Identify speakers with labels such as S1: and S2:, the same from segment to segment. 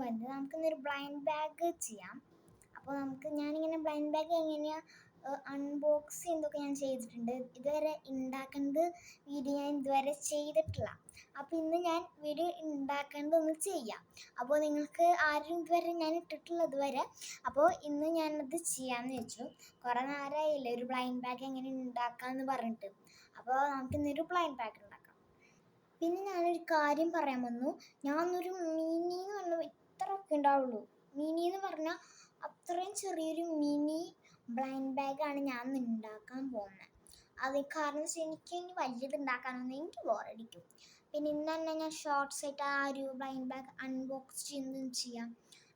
S1: വരുന്നത്. നമുക്കിന്നൊരു blind bag ചെയ്യാം. അപ്പോൾ ഞാനിങ്ങനെ ബ്ലൈൻഡ് ബാഗ് എങ്ങനെയാണ് അൺബോക്സ് ചെയ്യുന്നതൊക്കെ ഞാൻ ചെയ്തിട്ടുണ്ട്. ഇതുവരെ ഉണ്ടാക്കുന്നത് വീഡിയോ ഞാൻ ഇതുവരെ ചെയ്തിട്ടില്ല. അപ്പോൾ ഇന്ന് ഞാൻ വീഡിയോ ഉണ്ടാക്കേണ്ടതൊന്ന് ചെയ്യാം. അപ്പോൾ നിങ്ങൾക്ക് ആരും ഇതുവരെ ഞാൻ ഇട്ടിട്ടില്ല ഇതുവരെ. അപ്പോൾ ഇന്ന് ഞാനത് ചെയ്യാമെന്ന് വെച്ചു. കുറേ നേരമായില്ലേ ഒരു ബ്ലൈൻഡ് ബാഗ് എങ്ങനെ ഉണ്ടാക്കാമെന്ന് പറഞ്ഞിട്ട്. അപ്പോൾ നമുക്കിന്നൊരു ബ്ലൈൻഡ് ബാഗ് ഉണ്ടാക്കാം. പിന്നെ ഞാനൊരു കാര്യം പറയാൻ വന്നു. ഞാനൊരു മിനി എന്ന് പറഞ്ഞാൽ ഇത്രയൊക്കെ ഉണ്ടാവുള്ളൂ. മിനി എന്ന് പറഞ്ഞാൽ അത്രയും ചെറിയൊരു മിനി ബ്ലൈൻഡ് ബാഗാണ് ഞാൻ ഉണ്ടാക്കാൻ പോകുന്നത്. അത് കാരണം എനിക്ക് ഇനി വലുത് ഉണ്ടാക്കാനൊന്നും എനിക്ക് ബോറടിക്കും. പിന്നെ ഇന്ന് തന്നെ ഞാൻ ഷോർട്സ് ആയിട്ട് ആ ഒരു ബ്ലൈൻഡ് ബാഗ് അൺബോക്സ് ചെയ്യാം.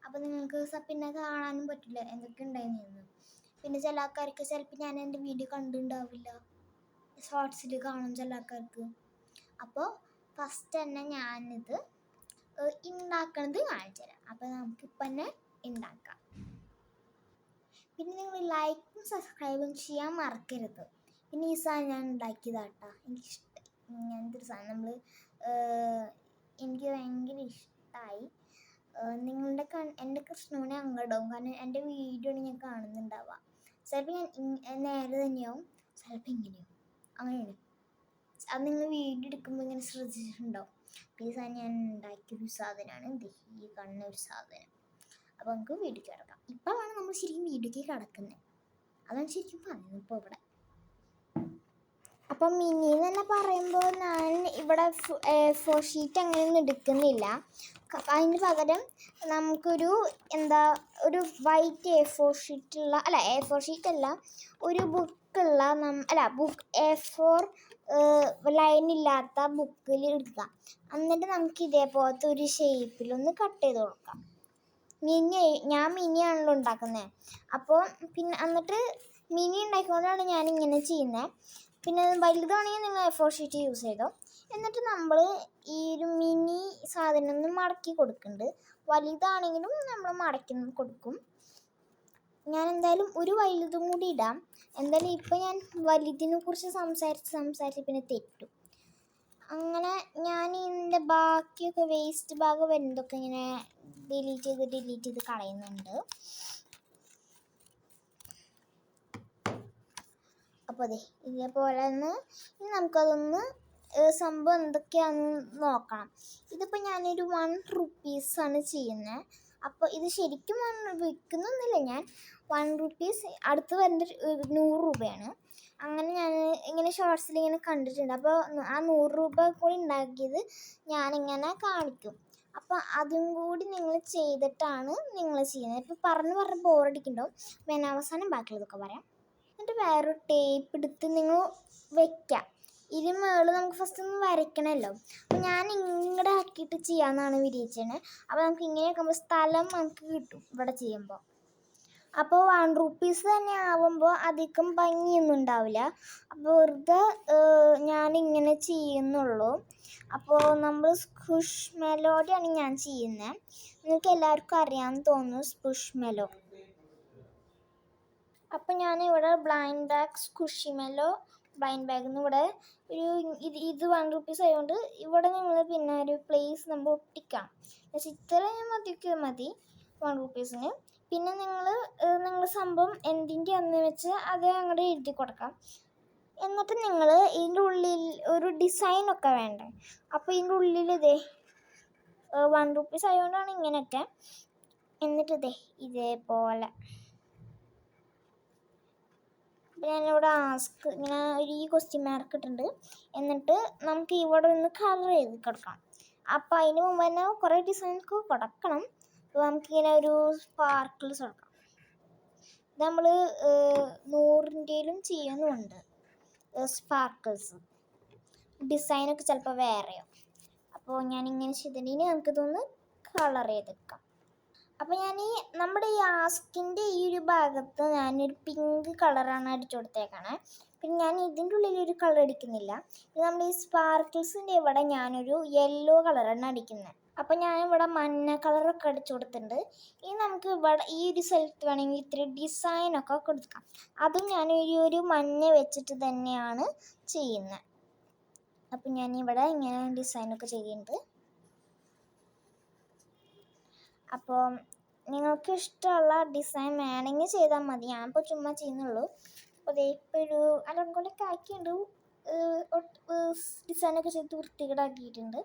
S1: അപ്പോൾ നിങ്ങൾക്ക് പിന്നെ കാണാനും പറ്റില്ല എന്തൊക്കെ ഉണ്ടായിരുന്നു. പിന്നെ ചില ആൾക്കാർക്ക് ചിലപ്പോൾ ഞാൻ എൻ്റെ വീഡിയോ കണ്ടിട്ടുണ്ടാവില്ല, ഷോർട്സിൽ കാണും ചില ആൾക്കാർക്ക്. അപ്പോൾ ഫസ്റ്റ് തന്നെ ഞാനിത് ഉണ്ടാക്കണത് കാണിച്ചു തരാം. അപ്പോൾ നമുക്കിപ്പം തന്നെ ഉണ്ടാക്കാം. പിന്നെ നിങ്ങൾ ലൈക്കും സബ്സ്ക്രൈബും ചെയ്യാൻ മറക്കരുത്. പിന്നെ ഈ സാധനം ഞാൻ ഉണ്ടാക്കിയതാട്ടാ, എനിക്കിഷ്ടമായി. എന്തൊരു സാധനം എനിക്ക് ഭയങ്കര ഇഷ്ടമായി. നിങ്ങളുടെ എൻ്റെ കൃഷ്ണനെ അങ്ങോട്ടാവും, കാരണം എൻ്റെ വീഡിയോ ഞാൻ കാണുന്നുണ്ടാവുക. ചിലപ്പോൾ ഞാൻ നേരെ തന്നെയാവും, ചിലപ്പോൾ ഇങ്ങനെയാവും, അങ്ങനെയാണ്. അത് നിങ്ങൾ വീഡിയോ എടുക്കുമ്പോൾ ഇങ്ങനെ ശ്രദ്ധിച്ചിട്ടുണ്ടാവും. ഈ സാധനം ഞാൻ ഉണ്ടാക്കിയൊരു സാധനമാണ്, ഈ കാണുന്ന ഒരു സാധനം. അപ്പോൾ നമുക്ക് വീഡിയോക്ക് കിടക്കാം. ഇപ്പോഴാണ് നമ്മൾ ശരിക്കും വീഡിയോക്ക് കിടക്കുന്നത്, അതാണ് ശരിക്കും പറയുന്നത് ഇപ്പോൾ ഇവിടെ. അപ്പം മിനി എന്ന് തന്നെ പറയുമ്പോൾ ഞാൻ ഇവിടെ A4 ഷീറ്റ് അങ്ങനെയൊന്നും എടുക്കുന്നില്ല. അതിന് പകരം നമുക്കൊരു ഒരു വൈറ്റ് A4 ഷീറ്റുള്ള A4 ഷീറ്റല്ല, ഒരു ബുക്കുള്ള ബുക്ക് A4 ലൈനില്ലാത്ത ബുക്കിൽ എടുക്കുക. എന്നിട്ട് നമുക്ക് ഇതേപോലത്തെ ഒരു ഷേപ്പിലൊന്ന് കട്ട് ചെയ്ത് കൊടുക്കാം. ഞാൻ മിനിയാണല്ലോ ഉണ്ടാക്കുന്നത്. അപ്പോൾ പിന്നെ എന്നിട്ട് മിനി ഉണ്ടാക്കിക്കൊണ്ടാണ് ഞാനിങ്ങനെ ചെയ്യുന്നത്. പിന്നെ വലുതാണെങ്കിൽ നിങ്ങൾ A4 ഷീറ്റ് യൂസ് ചെയ്തോ. എന്നിട്ട് നമ്മൾ ഈ ഒരു മിനി സാധനം ഒന്ന് മടക്കി കൊടുക്കുന്നുണ്ട്. വലുതാണെങ്കിലും നമ്മൾ മടക്കി കൊടുക്കും. ഞാൻ എന്തായാലും ഒരു വലുതും കൂടി ഇടാം. എന്തായാലും ഇപ്പം ഞാൻ വലുതിനെ കുറിച്ച് സംസാരിച്ച് പിന്നെ തെറ്റും. അങ്ങനെ ഞാൻ ഇതിൻ്റെ ബാക്കിയൊക്കെ വേസ്റ്റ് ഭാഗം വരുന്നതൊക്കെ ഇങ്ങനെ ഡിലീറ്റ് ചെയ്ത് കളയുന്നുണ്ട്. അപ്പോൾ അതെ ഇതേപോലെ ഇനി നമുക്കതൊന്ന് സംഭവം എന്തൊക്കെയാണെന്ന് നോക്കണം. ഇതിപ്പോൾ ഞാനൊരു 1 റുപ്പീസാണ് ചെയ്യുന്നത്. അപ്പോൾ ഇത് ശരിക്കും വിൽക്കുന്നൊന്നുമില്ല ഞാൻ. 1 റുപ്പീസ് അടുത്ത് വരുന്നത് 100 രൂപയാണ്. അങ്ങനെ ഞാൻ ഇങ്ങനെ ഷോർട്സിൽ ഇങ്ങനെ കണ്ടിട്ടുണ്ട്. അപ്പോൾ ആ 100 രൂപ കൂടി ഉണ്ടാക്കിയത് ഞാനിങ്ങനെ കാണിക്കും. അപ്പോൾ അതും കൂടി നിങ്ങൾ ചെയ്തിട്ടാണ് നിങ്ങൾ ചെയ്യുന്നത്. ഇപ്പോൾ പറഞ്ഞ് ബോറടിക്കുന്നുണ്ടാവും. പിന്നെ അവസാനം ബാക്കിയുള്ളതൊക്കെ പറയാം. എന്നിട്ട് വേറൊരു ടേപ്പ് എടുത്ത് നിങ്ങൾ വെക്കാം. ഇതിന് മുകളിൽ നമുക്ക് ഫസ്റ്റ് ഒന്ന് വരയ്ക്കണമല്ലോ. അപ്പോൾ ഞാൻ ഇങ്ങോട്ട് ആക്കിയിട്ട് ചെയ്യാമെന്നാണ് വിചാരിച്ചത്. അപ്പോൾ നമുക്ക് ഇങ്ങനെ ആക്കുമ്പോൾ സ്ഥലം നമുക്ക് കിട്ടും ഇവിടെ ചെയ്യുമ്പോൾ. അപ്പോൾ 1 റുപ്പീസ് തന്നെ ആവുമ്പോൾ അധികം ഭംഗിയൊന്നും ഉണ്ടാവില്ല. അപ്പോൾ വെറുതെ ഞാനിങ്ങനെ ചെയ്യുന്നുള്ളൂ. അപ്പോൾ നമ്മൾ സ്ക്വിഷ്മെലോടെയാണ് ഞാൻ ചെയ്യുന്നത്. നിങ്ങൾക്ക് എല്ലാവർക്കും അറിയാമെന്ന് തോന്നുന്നു സ്ക്വിഷ്മെലോ. അപ്പോൾ ഞാനിവിടെ ബ്ലൈൻഡ് ബാഗ് സ്ക്വിഷിമെല്ലോ ബ്ലൈൻഡ് ബാഗിൽ നിന്ന് ഇവിടെ ഇത് 1 റുപ്പീസ് ആയതുകൊണ്ട് ഇവിടെ നിങ്ങൾ പിന്നെ ഒരു പ്ലേസ് നമ്മൾ ഒട്ടിക്കാം. പക്ഷേ ഇത്രയും മതി 1 റുപ്പീസിന്. പിന്നെ നിങ്ങൾ സംഭവം എന്തിൻ്റെയാണെന്ന് വെച്ച് അത് അങ്ങോട്ട് എഴുതി കൊടുക്കാം. എന്നിട്ട് നിങ്ങൾ ഇതിൻ്റെ ഉള്ളിൽ ഒരു ഡിസൈനൊക്കെ വേണ്ടേ. അപ്പോൾ ഇതിൻ്റെ ഉള്ളിൽ 1 റുപ്പീസ് ആയതുകൊണ്ടാണ് ഇങ്ങനെയൊക്കെ. എന്നിട്ട് ഇതേപോലെ ഞാനിവിടെ ഇങ്ങനെ ഒരു ക്വസ്റ്റ്യൻ മാർക്ക് ഇട്ടിട്ടുണ്ട്. എന്നിട്ട് നമുക്ക് ഇവിടെ നിന്ന് കളർ ചെയ്ത് കൊടുക്കണം. അപ്പോൾ അതിന് മുമ്പ് തന്നെ കുറേ ഡിസൈനൊക്കെ കൊടുക്കണം. അപ്പോൾ നമുക്കിങ്ങനെ ഒരു സ്പാർക്കിൾസ് കൊടുക്കാം. നമ്മൾ 100-ൻ്റെയിലും ചെയ്യുന്നുണ്ട് സ്പാർക്കിൾസ്. ഡിസൈനൊക്കെ ചിലപ്പോൾ വേറെയോ. അപ്പോൾ ഞാനിങ്ങനെ ചെയ്തിട്ടുണ്ടെങ്കിൽ നമുക്കിതൊന്ന് കളർ ചെയ്തെടുക്കാം. അപ്പോൾ നമ്മുടെ ഈ ആസ്കിൻ്റെ ഈ ഒരു ഭാഗത്ത് ഞാനൊരു പിങ്ക് കളറാണ് അടിച്ചു കൊടുത്തേക്കണേ. പിന്നെ ഞാൻ ഇതിൻ്റെ ഉള്ളിലൊരു കളർ അടിക്കുന്നില്ല. ഇത് നമ്മുടെ ഈ സ്പാർക്കിൾസിൻ്റെ ഇവിടെ ഞാനൊരു യെല്ലോ കളറാണ് അടിക്കുന്നത്. അപ്പോൾ ഞാനിവിടെ മഞ്ഞ കളറൊക്കെ അടിച്ചു കൊടുത്തിട്ടുണ്ട്. ഇനി നമുക്ക് ഇവിടെ ഈ ഒരു സ്ഥലത്ത് വേണമെങ്കിൽ ഇത്തിരി ഡിസൈനൊക്കെ കൊടുക്കാം. അതും ഞാൻ ഒരു മഞ്ഞ വെച്ചിട്ട് തന്നെയാണ് ചെയ്യുന്നത്. അപ്പം ഞാനിവിടെ ഇങ്ങനെ ഡിസൈനൊക്കെ ചെയ്യുന്നുണ്ട്. അപ്പോൾ നിങ്ങൾക്ക് ഇഷ്ടമുള്ള ഡിസൈൻ വേണമെങ്കിൽ ചെയ്താൽ മതി. ഞാനിപ്പോൾ ചുമ്മാ ചെയ്യുന്നുള്ളൂ. അപ്പോൾ അതേ ഇപ്പോൾ ഒരു അലങ്കൊലൊക്കെ ആക്കിയിട്ടുണ്ട്, ഡിസൈനൊക്കെ ചെയ്ത് വൃത്തികേടാക്കിയിട്ടുണ്ട്.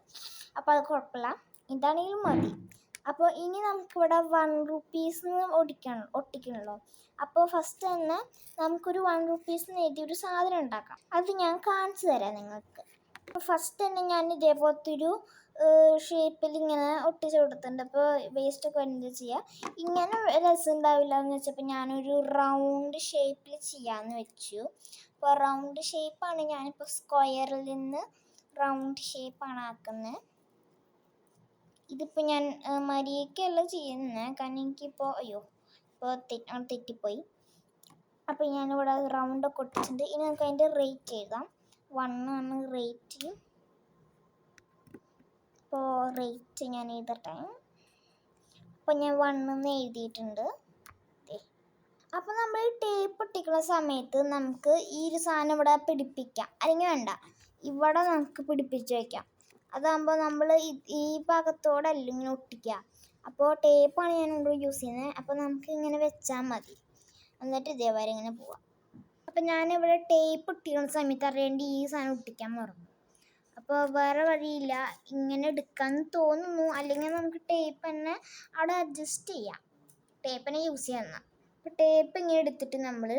S1: അപ്പോൾ അത് കുഴപ്പമില്ല, ഇതാണെങ്കിലും മതി. അപ്പോൾ ഇനി നമുക്കിവിടെ 1 റുപ്പീസ് ഒട്ടിക്കണല്ലോ. അപ്പോൾ ഫസ്റ്റ് തന്നെ നമുക്കൊരു 1 റുപ്പീസ് എഴുതിയൊരു സാധനം ഉണ്ടാക്കാം. അത് ഞാൻ കാണിച്ചു തരാം നിങ്ങൾക്ക്. അപ്പോൾ ഫസ്റ്റ് തന്നെ ഞാൻ ഇതേപോലത്തെ ഒരു ഷേപ്പിൽ ഇങ്ങനെ ഒട്ടിച്ച് കൊടുത്തിട്ടുണ്ട്. അപ്പോൾ വേസ്റ്റൊക്കെ എന്താ ചെയ്യുക, ഇങ്ങനെ രസം ഉണ്ടാവില്ല എന്ന് വെച്ചപ്പോൾ ഞാനൊരു റൗണ്ട് ഷേപ്പിൽ ചെയ്യാമെന്ന് വെച്ചു. അപ്പോൾ റൗണ്ട് ഷേപ്പാണ് ഞാനിപ്പോൾ സ്ക്വയറിൽ നിന്ന് റൗണ്ട് ഷേപ്പാണ് ആക്കുന്നത്. ഇതിപ്പോൾ ഞാൻ മരിയക്കല്ല ചെയ്യുന്നത്, കാരണം എനിക്കിപ്പോൾ ഇപ്പോൾ തെറ്റിപ്പോയി. അപ്പോൾ ഞാനിവിടെ റൗണ്ടൊക്കെ ഒട്ടിച്ചിട്ടുണ്ട്. ഇനി നമുക്ക് അതിൻ്റെ റേറ്റ് എഴുതാം. 1 ആണ് റേറ്റ്. അപ്പോൾ റേറ്റ് ഞാൻ എഴുതട്ടെ. അപ്പോൾ ഞാൻ 1 എന്ന് എഴുതിയിട്ടുണ്ട്. അപ്പോൾ നമ്മൾ ടേപ്പ് ഒട്ടിക്കുന്ന സമയത്ത് നമുക്ക് ഈ ഒരു സാധനം ഇവിടെ പിടിപ്പിക്കാം, അല്ലെങ്കിൽ വേണ്ട ഇവിടെ നമുക്ക് പിടിപ്പിച്ച് വയ്ക്കാം. അതാകുമ്പോൾ നമ്മൾ ഈ ഭാഗത്തോടല്ല ഇങ്ങനെ ഒട്ടിക്കുക. അപ്പോൾ ടേപ്പാണ് ഞാനിവിടെ യൂസ് ചെയ്യുന്നത്. അപ്പോൾ നമുക്ക് ഇങ്ങനെ വെച്ചാൽ മതി, എന്നിട്ട് ഇതേവരെ ഇങ്ങനെ പോവാം. അപ്പം ഞാനിവിടെ ടേപ്പ് ഒട്ടിക്കുന്ന സമയത്ത് അറിയേണ്ടി ഈ സാധനം ഒട്ടിക്കാൻ മറന്നു. അപ്പോൾ വേറെ വഴിയില്ല, ഇങ്ങനെ എടുക്കാമെന്ന് തോന്നുന്നു. അല്ലെങ്കിൽ നമുക്ക് ടേപ്പ് തന്നെ അവിടെ അഡ്ജസ്റ്റ് ചെയ്യാം, ടേപ്പിനെ യൂസ് ചെയ്യാമെന്നാൽ. അപ്പോൾ ടേപ്പ് ഇങ്ങനെ എടുത്തിട്ട് നമ്മൾ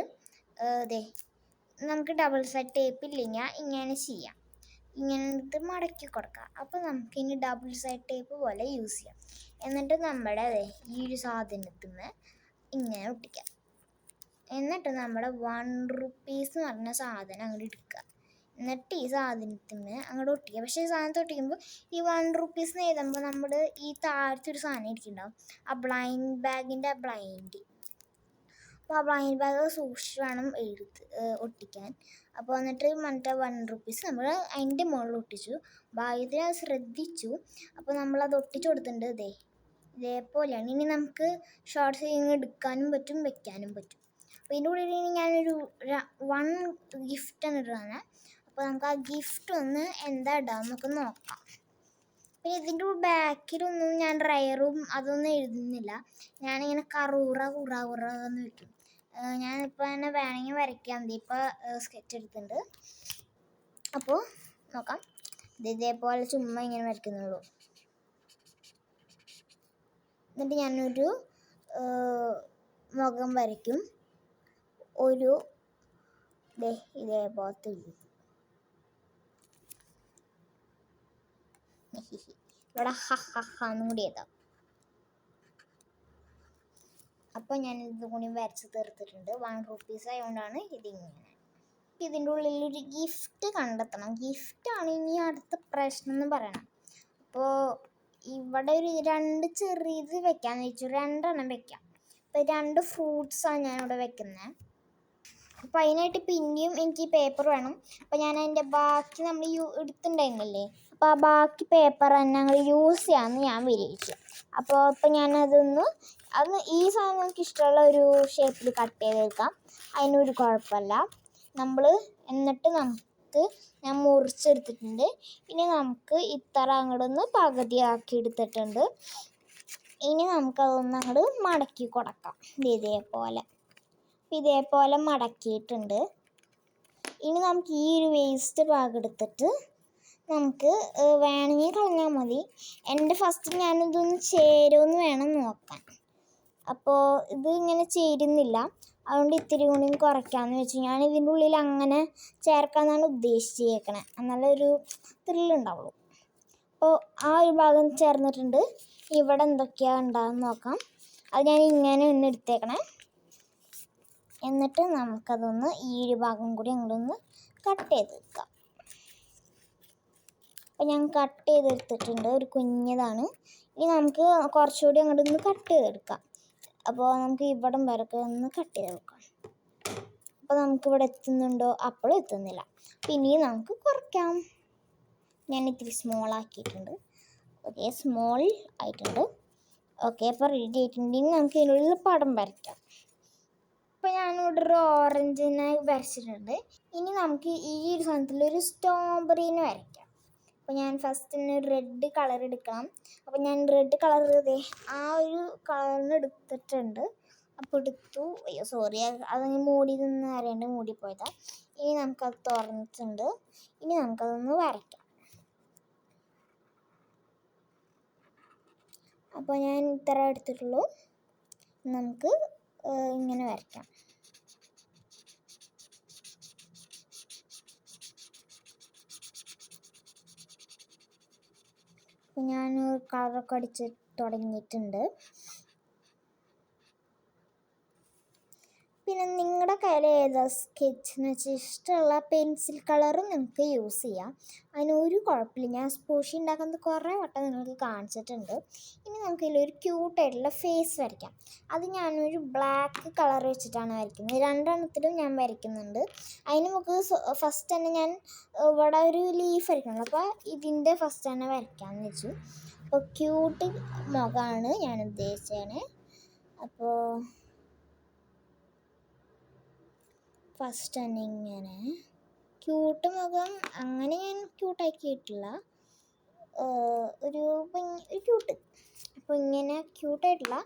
S1: നമുക്ക് ഡബിൾ സൈഡ് ടേപ്പ് ഇല്ലെങ്കിൽ ഇങ്ങനെ ചെയ്യാം, ഇങ്ങനെ എടുത്ത് മടക്കി കൊടുക്കാം. അപ്പോൾ നമുക്കിനി ഡബിൾ സൈഡ് ടേപ്പ് പോലെ യൂസ് ചെയ്യാം. എന്നിട്ട് നമ്മുടെ ഈ ഒരു സാധനത്തിൽ നിന്ന് ഇങ്ങനെ ഒട്ടിക്കാം. എന്നിട്ട് നമ്മുടെ 1 റുപ്പീസ് എന്ന് പറഞ്ഞ സാധനം അങ്ങോട്ട് എടുക്കുക. എന്നിട്ട് ഈ സാധനത്തിന് അങ്ങോട്ട് ഒട്ടിക്കുക. പക്ഷേ ഈ സാധനത്ത് ഒട്ടിക്കുമ്പോൾ ഈ 1 റുപ്പീസ് എന്ന് എഴുതുമ്പോൾ നമ്മൾ ഈ താഴത്തൊരു സാധനം ഇരിക്കുന്നുണ്ടാവും, ആ ബ്ലൈൻഡ് ബാഗിൻ്റെ ബ്ലൈൻഡ്. അപ്പോൾ ആ ബ്ലൈൻഡ് ബാഗ് സൂക്ഷിച്ച് വേണം ഒട്ടിക്കാൻ. അപ്പോൾ എന്നിട്ട് മറ്റേ 1 റുപ്പീസ് നമ്മൾ അതിൻ്റെ മുകളിൽ ഒട്ടിച്ചു. ഭാഗ്യത്തിന് അത് ശ്രദ്ധിച്ചു. അപ്പോൾ നമ്മളത് ഒട്ടിച്ചു കൊടുത്തിട്ടുണ്ട്. ഇതേപോലെയാണ്. ഇനി നമുക്ക് ഷോർട്ട്സ് ഇങ്ങനെ എടുക്കാനും പറ്റും, വെക്കാനും പറ്റും. അപ്പോൾ ഇതിൻ്റെ ഉള്ളിൽ ഇനി ഞാനൊരു 1 ഗിഫ്റ്റാണ് ഇടുകയാണ്. അപ്പോൾ നമുക്ക് ആ ഗിഫ്റ്റ് ഒന്ന് എന്താ ഇടാമെന്നൊക്കെ നോക്കാം. പിന്നെ ഇതിൻ്റെ ബാക്കിലൊന്നും ഞാൻ റയറും അതൊന്നും എഴുതുന്നില്ല, ഞാനിങ്ങനെ കറൂറ എന്ന് വയ്ക്കും. ഞാനിപ്പോൾ തന്നെ വേണമെങ്കിൽ വരയ്ക്കാം. ഇപ്പോൾ സ്കെച്ച് എടുത്തിട്ടുണ്ട്. അപ്പോൾ നോക്കാം. ഇതേപോലെ ചുമ്മാ ഇങ്ങനെ വരയ്ക്കുന്നുള്ളൂ. എന്നിട്ട് ഞാനൊരു മുഖം വരയ്ക്കും, ഒരു ഇതേപോലത്തെ ഇവിടെ എന്നും കൂടി എഴുതാം. അപ്പോൾ ഞാൻ ഇത് കൂടി വരച്ച് തീർത്തിട്ടുണ്ട്. 1 റുപ്പീസ് ആയതുകൊണ്ടാണ് ഇതിങ്ങനെ. ഇതിൻ്റെ ഉള്ളിൽ ഒരു ഗിഫ്റ്റ് കണ്ടെത്തണം. ഗിഫ്റ്റാണ് ഇനി അടുത്ത പ്രശ്നം എന്ന് പറയണം. അപ്പോൾ ഇവിടെ ഒരു 2 ചെറിയത് വെക്കാമെന്ന് വെച്ചു, 2 എണ്ണം വെക്കാം. അപ്പോൾ 2 ഫ്രൂട്ട്സാണ് ഞാനിവിടെ വെക്കുന്നത്. അപ്പോൾ അതിനായിട്ട് പിന്നെയും എനിക്ക് പേപ്പർ വേണം. അപ്പോൾ ഞാൻ അതിൻ്റെ ബാക്കി നമ്മൾ എടുത്തിട്ടുണ്ടായിരുന്നില്ലേ, അപ്പോൾ ആ ബാക്കി പേപ്പർ തന്നെ ഞങ്ങൾ യൂസ് ചെയ്യാമെന്ന് ഞാൻ വിചാരിച്ചു. അപ്പോൾ ഞാനതൊന്ന് ഈ സാധനം നമുക്ക് ഇഷ്ടമുള്ള ഒരു ഷേപ്പിൽ കട്ട് ചെയ്തെടുക്കാം, അതിനൊരു കുഴപ്പമില്ല. എന്നിട്ട് ഞാൻ മുറിച്ചെടുത്തിട്ടുണ്ട്. ഇനി നമുക്ക് ഇത്ര അങ്ങോട്ടൊന്ന് പകുതിയാക്കി എടുത്തിട്ടുണ്ട്. ഇനി നമുക്കതൊന്ന് അങ്ങോട്ട് മടക്കി കൊടുക്കാം. ഇതേപോലെ മടക്കിയിട്ടുണ്ട്. ഇനി നമുക്ക് ഈ ഒരു വേസ്റ്റ് ഭാഗം എടുത്തിട്ട് നമുക്ക് വേണമെങ്കിൽ കളഞ്ഞാൽ മതി. എൻ്റെ ഫസ്റ്റ് ഞാനിതൊന്ന് ചേരുമെന്ന് വേണം നോക്കാൻ. അപ്പോൾ ഇത് ഇങ്ങനെ ചേരുന്നില്ല, അതുകൊണ്ട് ഇത്തിരി കൂടി കുറയ്ക്കാമെന്ന് വെച്ചു. ഞാൻ ഇതിൻ്റെ ഉള്ളിൽ അങ്ങനെ ചേർക്കാമെന്നാണ് ഉദ്ദേശിച്ചേക്കണേ, എന്നാലൊരു ത്രില്ലുണ്ടാവുള്ളൂ. അപ്പോൾ ആ ഒരു ഭാഗം ചേർന്നിട്ടുണ്ട്. ഇവിടെ എന്തൊക്കെയാണ് ഉണ്ടാകുമെന്ന് നോക്കാം. അത് ഞാൻ ഇങ്ങനെ ഒന്ന് എടുത്തേക്കണേ. എന്നിട്ട് നമുക്കതൊന്ന് ഈ ഒരു ഭാഗം കൂടി അങ്ങോട്ടൊന്ന് കട്ട് ചെയ്ത് വെക്കാം. അപ്പോൾ ഞാൻ കട്ട് ചെയ്തെടുത്തിട്ടുണ്ട്, ഒരു കുഞ്ഞതാണ്. ഇനി നമുക്ക് കുറച്ചുകൂടി അങ്ങോട്ടൊന്ന് കട്ട് ചെയ്തെടുക്കാം. അപ്പോൾ നമുക്ക് ഇവിടം വരൊക്കെ ഒന്ന് കട്ട് ചെയ്ത് വെക്കാം. അപ്പോൾ നമുക്കിവിടെ എത്തുന്നുണ്ടോ? അപ്പോഴും എത്തുന്നില്ല. പിന്നെയും നമുക്ക് കുറയ്ക്കാം. ഞാൻ ഇത്തിരി സ്മോൾ ആക്കിയിട്ടുണ്ട്. ഓക്കെ, സ്മോൾ ആയിട്ടുണ്ട്. ഓക്കെ, അപ്പോൾ റെഡി ആയിട്ടുണ്ട്. ഇനി നമുക്ക് ഇതിനുള്ളിൽ പടം വരയ്ക്കാം. അപ്പോൾ ഞാനിവിടെ ഒരു ഓറഞ്ചിനെ വരച്ചിട്ടുണ്ട്. ഇനി നമുക്ക് ഈ ഒരു സാധനത്തിലൊരു സ്ട്രോബെറീനെ വരയ്ക്കാം. അപ്പോൾ ഞാൻ ഫസ്റ്റ് തന്നെ റെഡ് കളർ എടുക്കണം. അപ്പോൾ ഞാൻ റെഡ് കളർ ആ ഒരു കളറിന് എടുത്തിട്ടുണ്ട്. അപ്പോൾ എടുത്തു. അയ്യോ സോറി, അതങ്ങ് മൂടി നിന്ന് അറിയാണ്ട് മൂടിപ്പോയതാണ്. ഇനി നമുക്കത് തുറന്നിട്ടുണ്ട്. ഇനി നമുക്കതൊന്ന് വരയ്ക്കാം. അപ്പോൾ ഞാൻ ഇത്ര എടുത്തിട്ടുള്ളൂ. നമുക്ക് ഇങ്ങനെ വരയ്ക്കാം. അപ്പോൾ ഞാൻ കളറൊക്കെ അടിച്ച് തുടങ്ങിയിട്ടുണ്ട്. പിന്നെ നിങ്ങളുടെ കയ്യിൽ ഏതാ സ്കെച്ചെന്ന് വെച്ചാൽ ഇഷ്ടമുള്ള പെൻസിൽ കളറും നിങ്ങൾക്ക് യൂസ് ചെയ്യാം. അതിനൊരു കുഴപ്പമില്ല. ഞാൻ സ്പൂഷി ഉണ്ടാക്കുന്നത് കുറേ വട്ടം നിങ്ങൾക്ക് കാണിച്ചിട്ടുണ്ട്. ഇനി നമുക്കിതിലൊരു ക്യൂട്ടായിട്ടുള്ള ഫേസ് വരയ്ക്കാം. അത് ഞാനൊരു ബ്ലാക്ക് കളർ വെച്ചിട്ടാണ് വരയ്ക്കുന്നത്. രണ്ടെണ്ണത്തിലും ഞാൻ വരയ്ക്കുന്നുണ്ട്. അതിന് നമുക്ക് ഫസ്റ്റ് തന്നെ ഞാൻ ഇവിടെ ഒരു ലീഫ് വരയ്ക്കണം. അപ്പോൾ ഇതിൻ്റെ ഫസ്റ്റ് തന്നെ വരയ്ക്കാമെന്ന് വെച്ചു. അപ്പോൾ ക്യൂട്ട് മുഖമാണ് ഞാൻ ഉദ്ദേശിച്ചത്. അപ്പോൾ ഫസ്റ്റ് തന്നെ ഇങ്ങനെ ക്യൂട്ട് മുഖം അങ്ങനെ ഞാൻ ക്യൂട്ടാക്കിയിട്ടില്ല, ഒരു ക്യൂട്ട്. അപ്പോൾ ഇങ്ങനെ ക്യൂട്ടായിട്ടില്ല,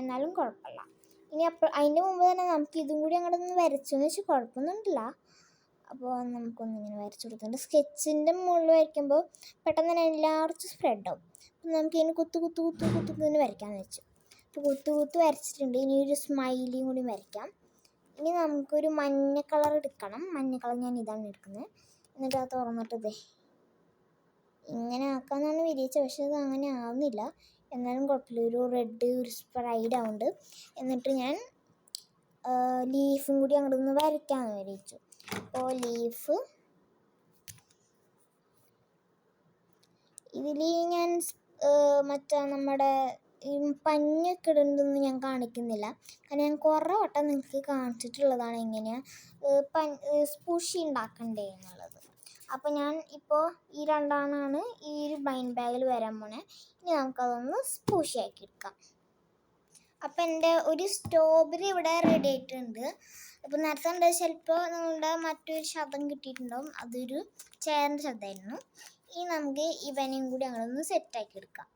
S1: എന്നാലും കുഴപ്പമില്ല. ഇനി അതിൻ്റെ മുമ്പ് തന്നെ നമുക്ക് ഇതും കൂടി അങ്ങോട്ടൊന്ന് വരച്ചെന്ന് വെച്ചാൽ കുഴപ്പമൊന്നുമില്ല. അപ്പോൾ നമുക്കൊന്നിങ്ങനെ വരച്ചു കൊടുക്കുന്നുണ്ട്. സ്കെച്ചിൻ്റെ മുകളിൽ വരയ്ക്കുമ്പോൾ പെട്ടെന്ന് തന്നെ എല്ലാവർക്കും സ്പ്രെഡാവും. അപ്പം നമുക്കിതിന് കുത്തു വരയ്ക്കാമെന്ന് വെച്ചു. അപ്പോൾ കുത്തു വരച്ചിട്ടുണ്ട്. ഇനി ഒരു സ്മൈലിയും കൂടി വരയ്ക്കാം. ഇനി നമുക്കൊരു മഞ്ഞ കളർ എടുക്കണം. മഞ്ഞ കളർ ഞാൻ ഇതാണ് എടുക്കുന്നത്. എന്നിട്ട് അത് തുറന്നിട്ട് ഇങ്ങനെ ആക്കാമെന്നാണ് വിചാരിച്ചത്, പക്ഷെ അത് അങ്ങനെ ആവുന്നില്ല. എന്നാലും കുഴപ്പമില്ല, ഒരു റെഡ് ഒരു സ്പ്രൈഡ് ആവുന്നുണ്ട്. എന്നിട്ട് ഞാൻ ലീഫും കൂടി അങ്ങോട്ടൊന്ന് വരയ്ക്കാമെന്ന് വിചാരിച്ചു. അപ്പോൾ ലീഫ് ഇതിൽ ഞാൻ മറ്റേ നമ്മുടെ ഈ പഞ്ഞൊക്കെ ഇടുന്നതൊന്നും ഞാൻ കാണിക്കുന്നില്ല. കാരണം ഞാൻ കുറേ വട്ടം നിങ്ങൾക്ക് കാണിച്ചിട്ടുള്ളതാണ് എങ്ങനെയാണ് സ്പൂഷി ഉണ്ടാക്കണ്ടേ എന്നുള്ളത്. അപ്പോൾ ഞാൻ ഇപ്പോൾ ഈ രണ്ടാണ് ഈ ഒരു ബ്ലൈൻഡ് ബാഗിൽ വരാൻ പോണേ. ഇനി നമുക്കതൊന്ന് സ്പൂഷിയാക്കി എടുക്കാം. അപ്പോൾ എൻ്റെ ഒരു സ്ട്രോബെറി ഇവിടെ റെഡി ആയിട്ടുണ്ട്. അപ്പോൾ നേരത്തെ ഉണ്ട് ചിലപ്പോൾ നിങ്ങളുടെ മറ്റൊരു ശബ്ദം കിട്ടിയിട്ടുണ്ടാവും, അതൊരു ചേറിൻ്റെ ശബ്ദമായിരുന്നു. ഇനി നമുക്ക് ഇവനെയും കൂടി അങ്ങോട്ടൊന്ന് സെറ്റാക്കി എടുക്കാം.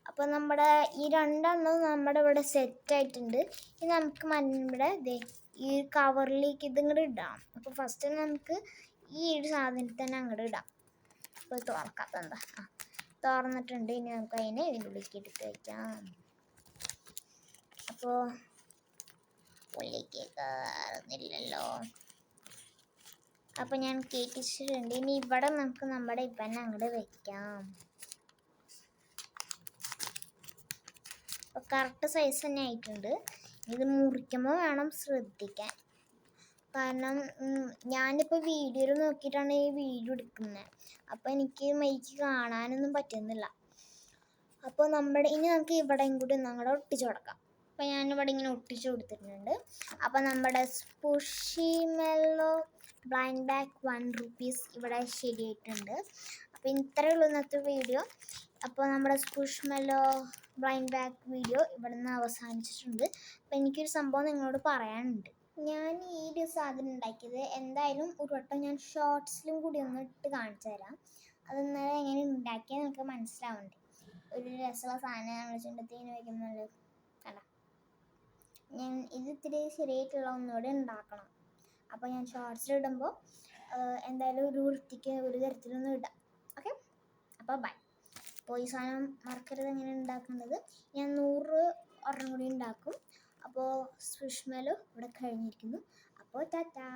S1: അപ്പോൾ നമ്മുടെ ഈ രണ്ടെണ്ണം നമ്മുടെ ഇവിടെ സെറ്റായിട്ടുണ്ട്. ഇനി നമുക്ക് നമ്മുടെ ഈ കവറിലേക്ക് ഇതിങ്ങോട്ട് ഇടാം. അപ്പോൾ ഫസ്റ്റ് നമുക്ക് ഈ ഒരു സാധനത്തിൽ തന്നെ അങ്ങോട്ട് ഇടാം. അപ്പോൾ തുറക്കാത്ത തുറന്നിട്ടുണ്ട്. ഇനി നമുക്ക് അതിനെ ഇതിലേക്ക് എടുത്ത് വയ്ക്കാം. അപ്പോൾ ഉള്ളിലേക്ക് കയറുന്നില്ലല്ലോ. അപ്പോൾ ഞാൻ കേട്ടിട്ടുണ്ട്. ഇനി ഇവിടെ നമുക്ക് നമ്മുടെ ഇവനെ അങ്ങോട്ട് വയ്ക്കാം. അപ്പോൾ കറക്റ്റ് സൈസ് തന്നെ ആയിട്ടുണ്ട്. ഇത് മുറിക്കുമ്പോൾ വേണം ശ്രദ്ധിക്കാൻ. കാരണം ഞാനിപ്പോൾ വീഡിയോയിൽ നോക്കിയിട്ടാണ് ഈ വീഡിയോ എടുക്കുന്നത്. അപ്പോൾ എനിക്ക് മൈക്ക് കാണാനൊന്നും പറ്റുന്നില്ല. അപ്പോൾ ഇനി നമുക്ക് ഇവിടെയും കൂടി ഞങ്ങളുടെ ഒട്ടിച്ചു കൊടുക്കാം. അപ്പോൾ ഞാനിവിടെ ഇങ്ങനെ ഒട്ടിച്ചു കൊടുത്തിട്ടുണ്ട്. അപ്പോൾ നമ്മുടെ സ്പൂഷിമെല്ലോ ബ്ലൈൻഡ് ബാഗ് 1 rupees ഇവിടെ ശരിയായിട്ടുണ്ട്. അപ്പോൾ ഇത്രയേ ഉള്ളൂ ഇന്നത്തെ വീഡിയോ. അപ്പോൾ നമ്മുടെ സ്പൂഷിമെല്ലോ ബ്ലൈൻഡ് ബാഗ് വീഡിയോ ഇവിടെ നിന്ന് അവസാനിച്ചിട്ടുണ്ട്. അപ്പോൾ എനിക്കൊരു സംഭവം നിങ്ങളോട് പറയാനുണ്ട്. ഞാൻ ഈ ഒരു സാധനം ഉണ്ടാക്കിയത് എന്തായാലും ഒരു വട്ടം ഞാൻ ഷോർട്സിലും കൂടി ഒന്ന് ഇട്ട് കാണിച്ചു തരാം. അതെന്നാലും എങ്ങനെ ഉണ്ടാക്കിയാൽ നിങ്ങൾക്ക് മനസ്സിലാവുന്നുണ്ട്. ഒരു രസമുള്ള സാധനം വിളിച്ചിട്ടുണ്ടെങ്കിൽ വയ്ക്കുന്നത് കണ്ട. ഞാൻ ഇത് ഇത്തിരി ശരിയായിട്ടുള്ള ഒന്നുകൂടെ ഉണ്ടാക്കണം. അപ്പോൾ ഞാൻ ഷോർട്സിലിടുമ്പോൾ എന്തായാലും ഒരു വൃത്തിക്ക് ഒരു തരത്തിലൊന്നും ഇടാം. ഓക്കെ, അപ്പോൾ ബൈ. അപ്പോൾ ഈ സാധനം മറക്കരുത് എങ്ങനെ ഉണ്ടാക്കുന്നത്. ഞാൻ 100 ഒരെണ്ണം കൂടി ഉണ്ടാക്കും. അപ്പോൾ സ്പൂഷിമെല്ലോ ഇവിടെ കഴിഞ്ഞിരിക്കുന്നു. അപ്പോൾ ടാറ്റാ.